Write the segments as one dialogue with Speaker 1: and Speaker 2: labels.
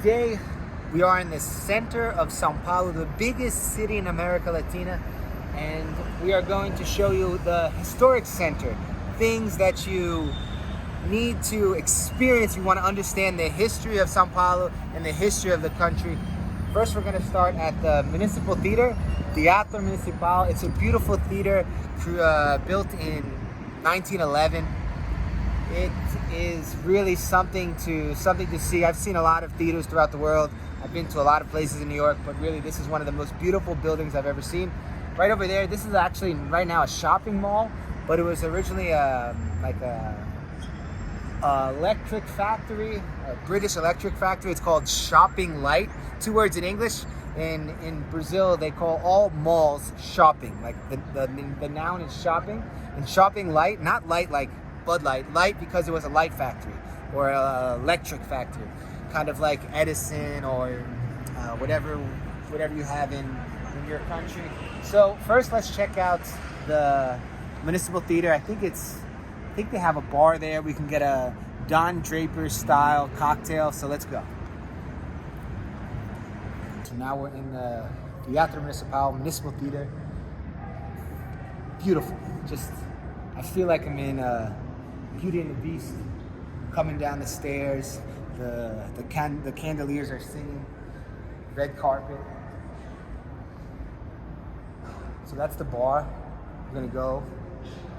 Speaker 1: Today, we are in the center of Sao Paulo, the biggest city in America Latina, and we are going to show you the historic center, things that you need to experience. You want to understand the history of Sao Paulo and the history of the country. First, we're going to start at the Municipal Theater, Teatro Municipal. It's a beautiful theater built in 1911. It is really something to see. I've seen a lot of theaters throughout the world. I've been to a lot of places in New York, but really this is one of the most beautiful buildings I've ever seen. Right over there, this is actually right now a shopping mall, but it was originally like a electric factory, a British electric factory. It's called Shopping Light. 2 words in English. In Brazil, they call all malls shopping. Like the noun is shopping. And Shopping Light, not light like Bud Light, light because it was a light factory or an electric factory, kind of like Edison or whatever you have in your country. So first, let's check out the Municipal Theater. I think they have a bar there. We can get a Don Draper style cocktail. So let's go. So now we're in the Teatro Municipal Theater. Beautiful. I feel like I'm in Beauty and the Beast, coming down the stairs. The candeliers are singing. Red carpet. So that's the bar. We're gonna go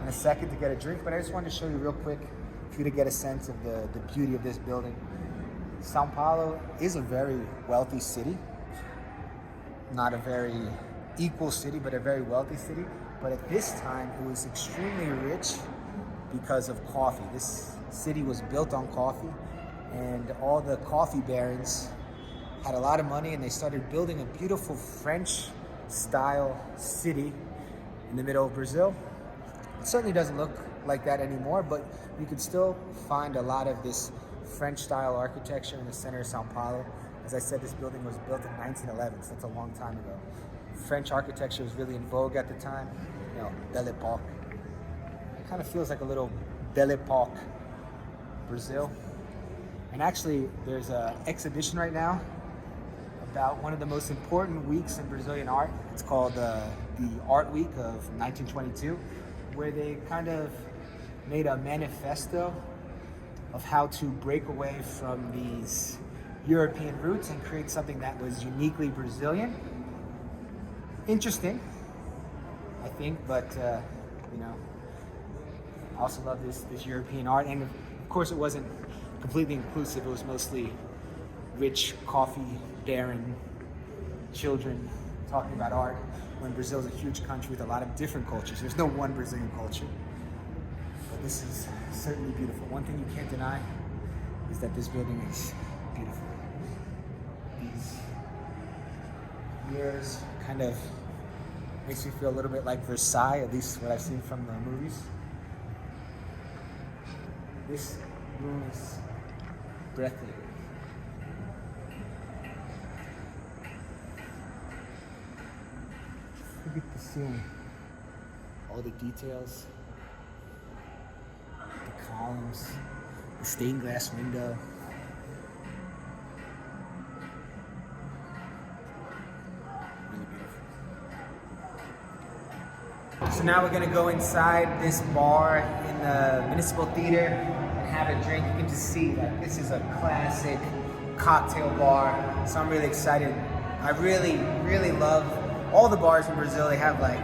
Speaker 1: in a second to get a drink, but I just wanted to show you real quick for you to get a sense of the beauty of this building. Sao Paulo is a very wealthy city. Not a very equal city, but a very wealthy city. But at this time, it was extremely rich because of coffee. This city was built on coffee, and all the coffee barons had a lot of money, and they started building a beautiful French-style city in the middle of Brazil. It certainly doesn't look like that anymore, but you can still find a lot of this French-style architecture in the center of Sao Paulo. As I said, this building was built in 1911, so that's a long time ago. French architecture was really in vogue at the time, Belle Époque. It kind of feels like a little Belle Époque Brazil. And actually, there's an exhibition right now about one of the most important weeks in Brazilian art. It's called the Art Week of 1922, where they kind of made a manifesto of how to break away from these European roots and create something that was uniquely Brazilian. Interesting, I think, but I also love this European art, and of course it wasn't completely inclusive. It was mostly rich coffee baron children talking about art, when Brazil is a huge country with a lot of different cultures. There's no one Brazilian culture, but this is certainly beautiful. One thing you can't deny is that this building is beautiful. These mirrors kind of makes me feel a little bit like Versailles, at least what I've seen from the movies. This room is breathtaking. Look at the ceiling. All the details, the columns, the stained glass window. So now we're gonna go inside this bar in the Municipal Theater and have a drink. You can just see that this is a classic cocktail bar. So I'm really excited. I really, really love all the bars in Brazil. They have like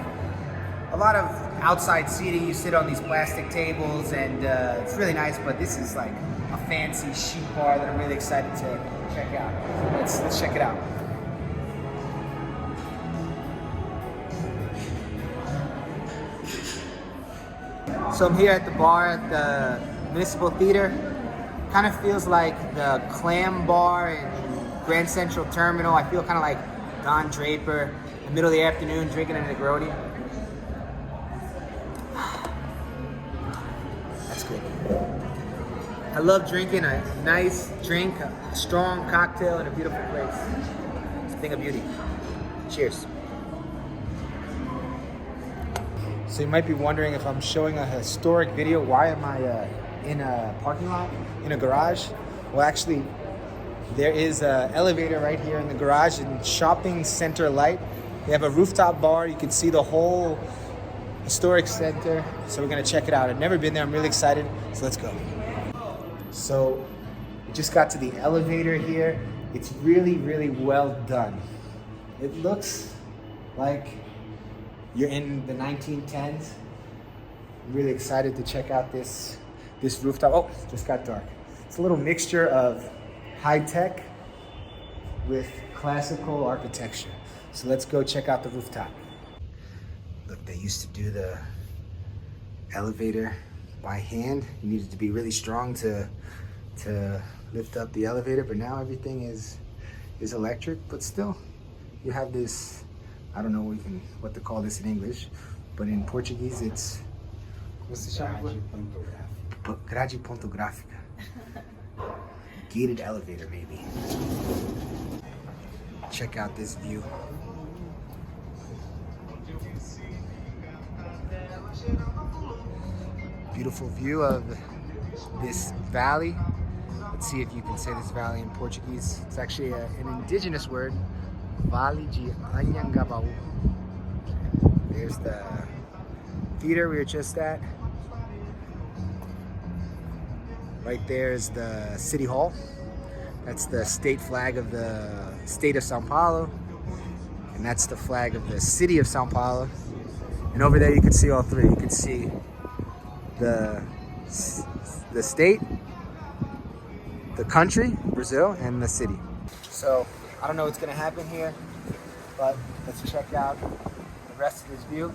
Speaker 1: a lot of outside seating. You sit on these plastic tables, and it's really nice, but this is like a fancy chic bar that I'm really excited to check out. So let's check it out. So I'm here at the bar at the Municipal Theater. Kind of feels like the Clam Bar in Grand Central Terminal. I feel kind of like Don Draper in the middle of the afternoon drinking a Negroni. That's good. I love drinking a nice drink, a strong cocktail in a beautiful place. It's a thing of beauty. Cheers. So you might be wondering, if I'm showing a historic video, why am I in a parking lot, in a garage? Well, actually, There is an elevator right here in the garage in Shopping Center Light. They have a rooftop bar. You can see the whole historic center. So we're gonna check it out. I've never been there. I'm really excited. So let's go. So we just got to the elevator here. It's really, really well done. It looks like you're in the 1910s. I'm really excited to check out this rooftop. Oh, it just got dark. It's a little mixture of high-tech with classical architecture. So let's go check out the rooftop. Look, they used to do the elevator by hand. You needed to be really strong to lift up the elevator, but now everything is electric. But still, you have this, I don't know what to call this in English, but in Portuguese it's grade pontográfica. Gated elevator, maybe. Check out this view. Beautiful view of this valley. Let's see if you can say this valley in Portuguese. It's actually an indigenous word, Vale de Anhangabaú. There's the theater we were just at. Right there is the City Hall. That's the state flag of the state of Sao Paulo. And that's the flag of the city of Sao Paulo. And over there you can see all three. You can see the state, the country, Brazil, and the city. So I don't know what's gonna happen here, but let's check out the rest of this view.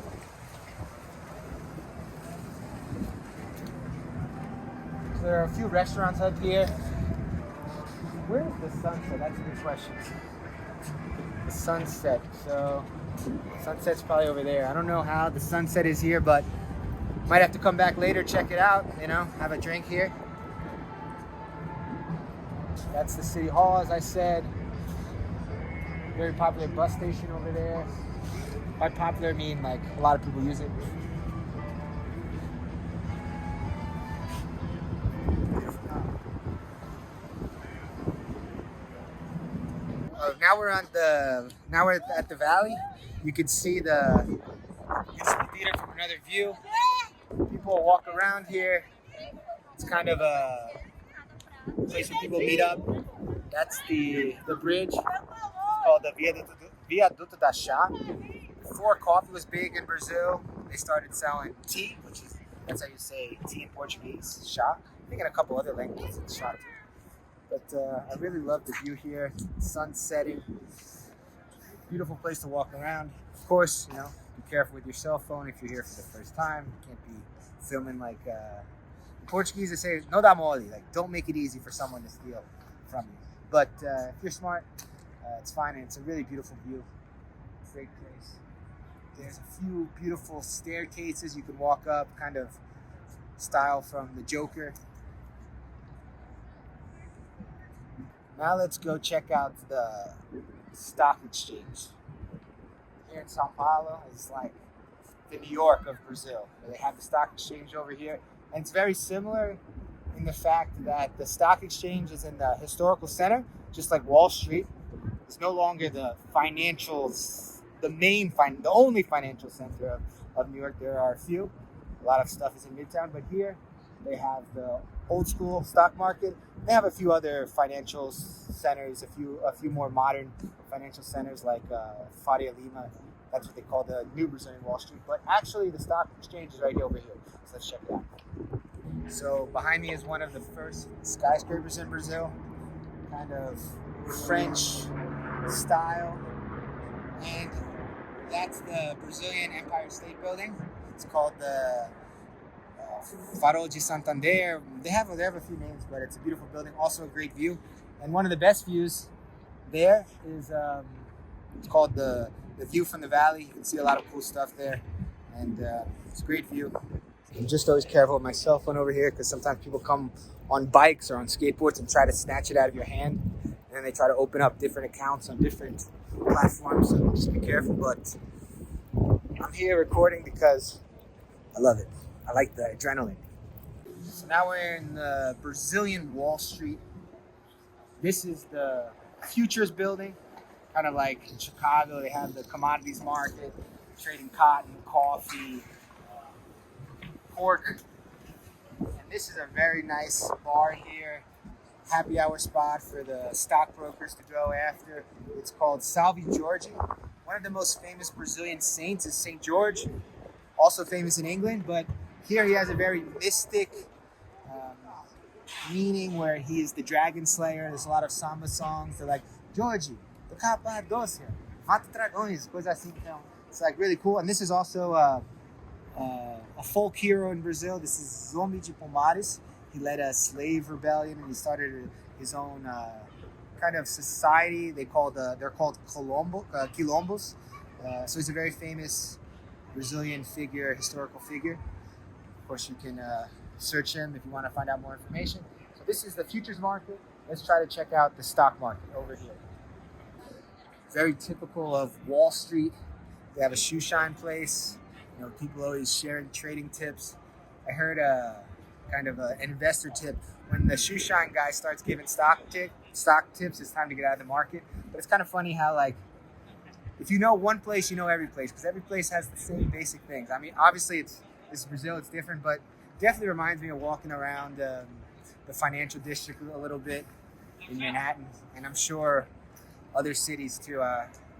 Speaker 1: So there are a few restaurants up here. Where's the sunset? That's a good question. The sunset. So sunset's probably over there. I don't know how the sunset is here, but might have to come back later, check it out, you know, have a drink here. That's the City Hall, as I said. Very popular bus station over there. By popular, I mean like a lot of people use it. Now we're at the valley. You can see the theater from another view. People walk around here. It's kind of a place where people meet up. That's the bridge called the Viaduto da Chá. Before coffee was big in Brazil, they started selling tea, that's how you say tea in Portuguese, chá. I think in a couple other languages it's chá too. But I really love the view here. Sun setting. Beautiful place to walk around. Of course, you know, be careful with your cell phone if you're here for the first time. You can't be filming like in Portuguese they say no dá mole, like don't make it easy for someone to steal from you. But if you're smart, it's fine, and it's a really beautiful view. Great place. There's a few beautiful staircases you can walk up, kind of style from the Joker. Now let's go check out the stock exchange. Here in Sao Paulo is like the New York of Brazil. They have the stock exchange over here. And it's very similar in the fact that the stock exchange is in the historical center, just like Wall Street. It's no longer the only financial center of New York. There are a few. A lot of stuff is in Midtown, but here they have the old school stock market. They have a few other financial centers, a few more modern financial centers like Faria Lima. That's what they call the new Brazilian Wall Street. But actually the stock exchange is right over here. So let's check it out. So behind me is one of the first skyscrapers in Brazil. Kind of French style. And that's the Brazilian Empire State Building. It's called the Farol de Santander. They have a few names, but it's a beautiful building. Also a great view. And one of the best views there is it's called the view from the valley. You can see a lot of cool stuff there, and it's a great view. I'm just always careful with my cell phone over here because sometimes people come on bikes or on skateboards and try to snatch it out of your hand, and then they try to open up different accounts on different platforms. So just be careful. But I'm here recording because I love it. I like the adrenaline. So now we're in the Brazilian Wall Street. This is the futures building, kind of like in Chicago, they have the commodities market, trading cotton, coffee, pork. And this is a very nice bar here, happy hour spot for the stockbrokers to go after. It's called Salve George. One of the most famous Brazilian saints is Saint George, also famous in England, but here he has a very mystic meaning where he is the dragon slayer. There's a lot of samba songs. They're like, George, do capa doce, mata dragões, coisa assim. It's like really cool. And this is also a folk hero in Brazil. This is Zombi de Palmares. He led a slave rebellion and he started his own kind of society. They're called quilombos. So he's a very famous Brazilian figure, historical figure. Of course, you can search him if you want to find out more information. So this is the futures market. Let's try to check out the stock market over here. Very typical of Wall Street. They have a shoe shine place. You know, people always sharing trading tips. I heard a kind of an investor tip. When the shoe shine guy starts giving stock tips, it's time to get out of the market. But it's kind of funny how, like, if you know one place, you know every place, because every place has the same basic things. I mean, obviously, this is Brazil, it's different, but definitely reminds me of walking around the financial district a little bit in Manhattan, and I'm sure other cities too.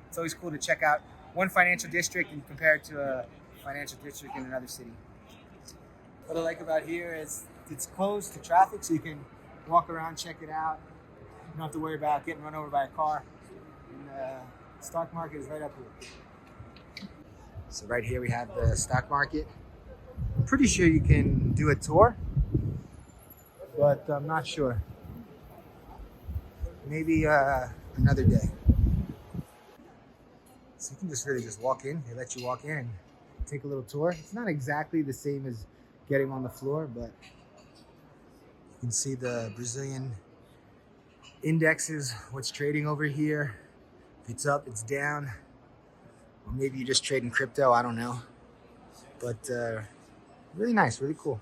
Speaker 1: It's always cool to check out one financial district and compare it to a financial district in another city. What I like about here is it's closed to traffic, so you can walk around, check it out. You don't have to worry about getting run over by a car. And the stock market is right up here. So right here we have the stock market. I'm pretty sure you can do a tour, but I'm not sure. Maybe another day. So you can just really just walk in. They let you walk in and take a little tour. It's not exactly the same as getting on the floor, but you can see the Brazilian indexes, what's trading over here. If it's up, it's down. Or maybe you're just trading crypto, I don't know. But really nice, really cool.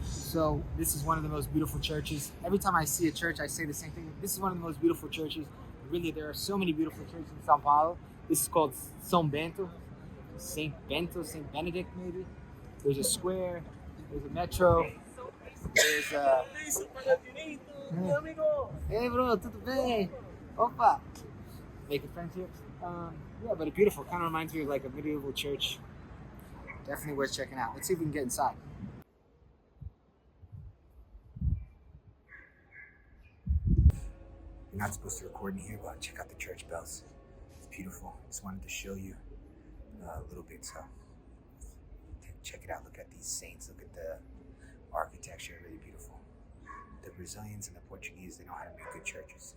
Speaker 1: So this is one of the most beautiful churches. Every time I see a church, I say the same thing. This is one of the most beautiful churches. Really, there are so many beautiful churches in São Paulo. This is called São Bento, Saint Benedict maybe. There's a square, there's a metro, there's a... Hey bro, tudo bem? Opa! Making friends here. Yeah, but it's beautiful. Kind of reminds me of like a medieval church. Definitely worth checking out. Let's see if we can get inside. You're not supposed to record in here, but check out the church bells. It's beautiful. Just wanted to show you a little bit. So check it out. Look at these saints. Look at the architecture. Really beautiful. The Brazilians and the Portuguese, they know how to make good churches.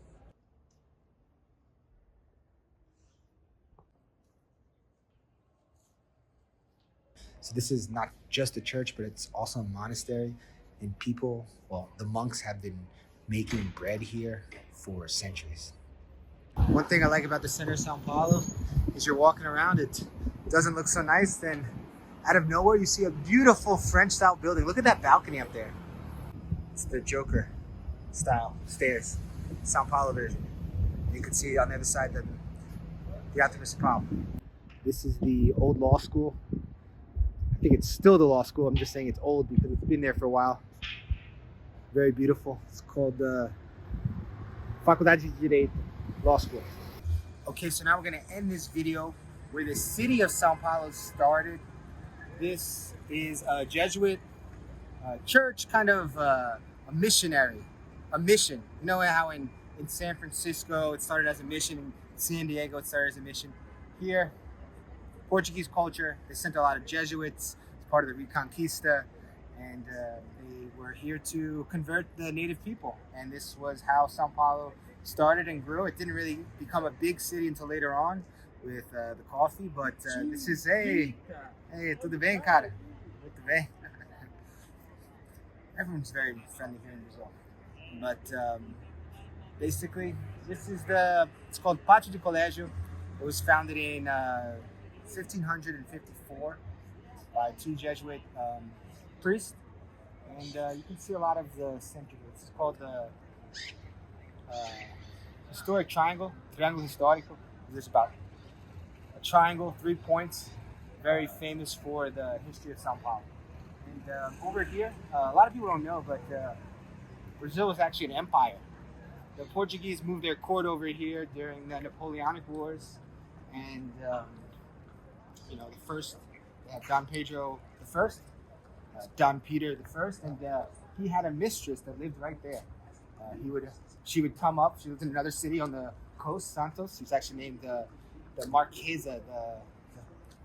Speaker 1: So this is not just a church, but it's also a monastery. And people, well, the monks have been making bread here for centuries. One thing I like about the center of Sao Paulo is you're walking around, it doesn't look so nice, then out of nowhere you see a beautiful French style building. Look at that balcony up there. It's the Joker style stairs, Sao Paulo version. You can see on the other side the Teatro Municipal. This is the old law school. I think it's still the law school. I'm just saying it's old because it's been there for a while. Very beautiful. It's called Faculdade de Direito Law School. Okay, so now we're going to end this video where the city of Sao Paulo started. This is a Jesuit church, kind of a missionary, a mission. You know how in San Francisco it started as a mission, in San Diego it started as a mission. Here, Portuguese culture, they sent a lot of Jesuits as part of the Reconquista, and they were here to convert the native people. And this was how Sao Paulo started and grew. It didn't really become a big city until later on with the coffee, but this is, hey, tudo bem, cara? Muito bem. Everyone's very friendly here in Brazil. But basically, this is it's called Pátio de Colégio. It was founded in 1554 by two Jesuit priests. And you can see a lot of the center. This is called the historic triangle, triangle histórico. There's about a triangle, 3 points, very famous for the history of Sao Paulo. And over here, a lot of people don't know, but Brazil was actually an empire. The Portuguese moved their court over here during the Napoleonic Wars, and the first they had Don Pedro the First, Don Peter the First, and he had a mistress that lived right there. She would come up. She lived in another city on the coast, Santos. She was actually named the Marquesa,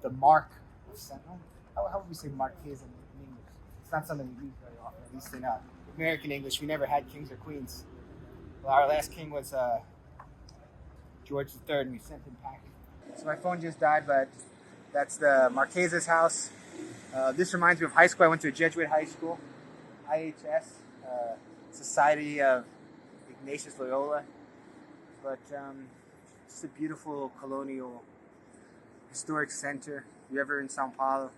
Speaker 1: the Mark of Santos. How would we say Marquesa in English? It's not something we use very often, at least in American English. We never had kings or queens. Well, our last king was George III, and we sent him packing. So my phone just died, but that's the Marquesa's house. This reminds me of high school. I went to a Jesuit high school, IHS, Society of Ignatius Loyola. But it's a beautiful colonial historic center. If you're ever in Sao Paulo,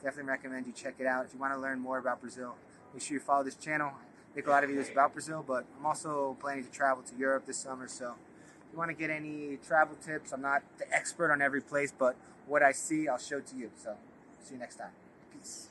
Speaker 1: definitely recommend you check it out. If you want to learn more about Brazil, make sure you follow this channel. I make a lot of videos about Brazil, but I'm also planning to travel to Europe this summer. So if you want to get any travel tips, I'm not the expert on every place, but what I see, I'll show to you. So see you next time. Peace.